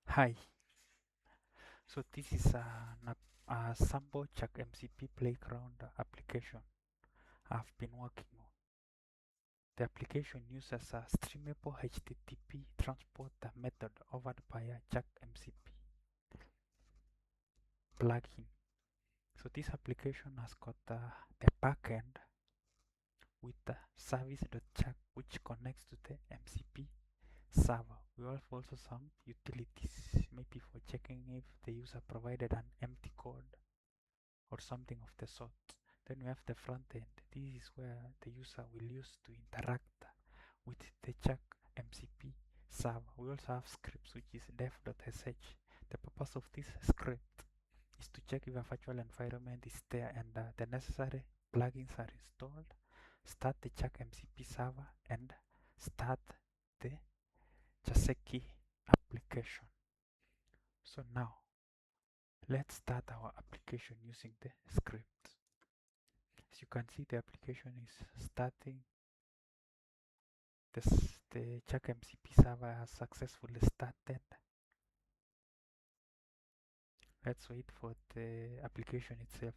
Hi, so this is a sample Jac MCP Playground application I've been working on. The application uses a streamable HTTP transport method offered by a Jac MCP plugin. So this application has got the backend with the service.jac which connects to the MCP server. We have also some utilities, maybe for checking if the user provided an empty code or something of the sort. Then we have the front end. This is where the user will use to interact with the Jac MCP server. We also have scripts which is dev.sh. The purpose of this script is to check if a virtual environment is there and the necessary plugins are installed, start the Jac MCP server and start the Jaseki application. So now let's start our application using the script. As you can see, the application is starting. The Jac MCP server has successfully started. Let's wait for the application itself.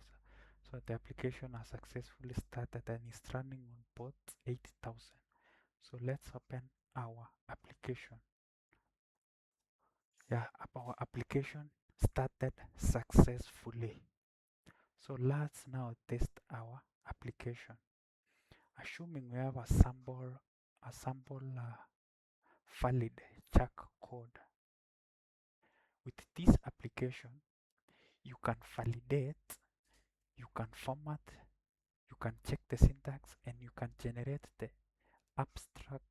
So the application has successfully started and is running on port 80,000. So let's open our application. Yeah, our application started successfully. So let's now test our application. Assuming we have a sample valid Jac code. With this application, you can validate, you can format, you can check the syntax, and you can generate the abstract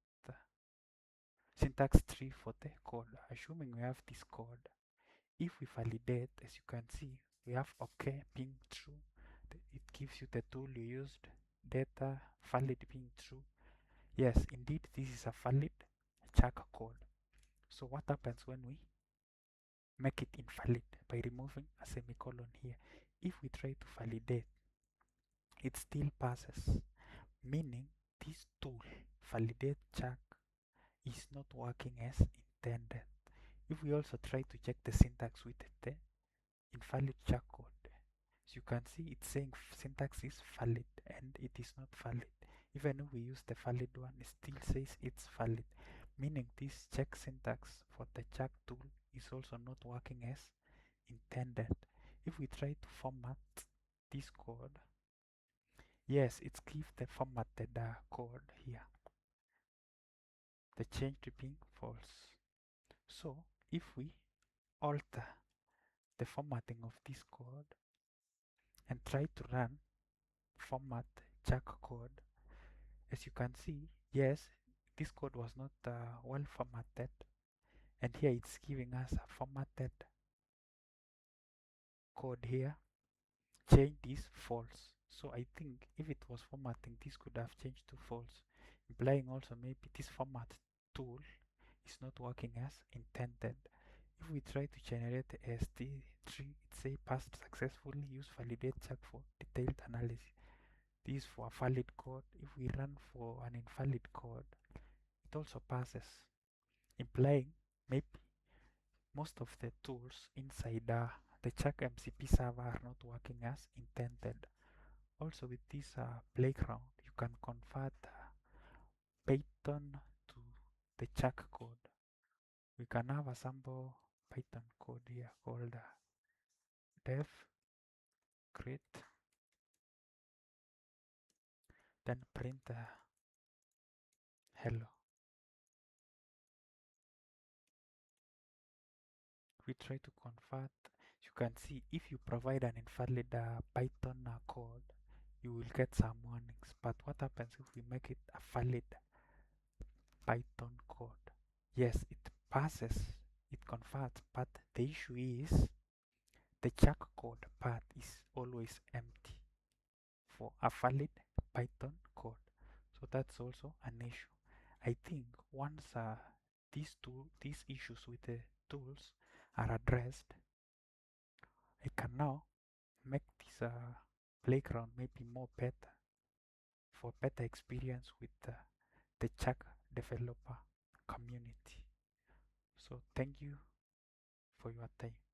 syntax tree for the code. Assuming we have this code, if we validate, as you can see, we have OK being true. It gives you the tool you used, data valid being true. Yes, indeed, this is a valid Jac code. So what happens when we make it invalid? By removing a semicolon here. If we try to validate, it still passes, meaning this tool validate Jac is not working as intended. If we also try to check the syntax with the invalid Jac code, as you can see, it's saying syntax is valid and it is not valid. Even if we use the valid one, it still says it's valid, meaning this check syntax for the Jac tool is also not working as intended. If we try to format this code, yes, it's give the formatted code here, the change to being false. So if we alter the formatting of this code and try to run format Jac code, as you can see, yes, this code was not well formatted, and here it's giving us a formatted code here. Change is false. So I think if it was formatting, this could have changed to false, implying also maybe this format tool is not working as intended. If we try to generate the AST3, it say passed successfully, use validate Jac for detailed analysis. This is for a valid code. If we run for an invalid code, it also passes, implying maybe most of the tools inside the Jac MCP server are not working as intended. Also with this playground, you can convert Python to the Jac code. We can have a sample Python code here called dev create, then print hello. We try to convert. You can see if you provide an invalid Python code, you will get some warnings. But what happens if we make it a valid Python code? Yes, it passes, it converts, but the issue is the Jac code part is always empty for a valid Python code. So that's also an issue. I think once these issues with the tools are addressed, I can now make this playground maybe more better for better experience with the Jac developer community. So thank you for your time.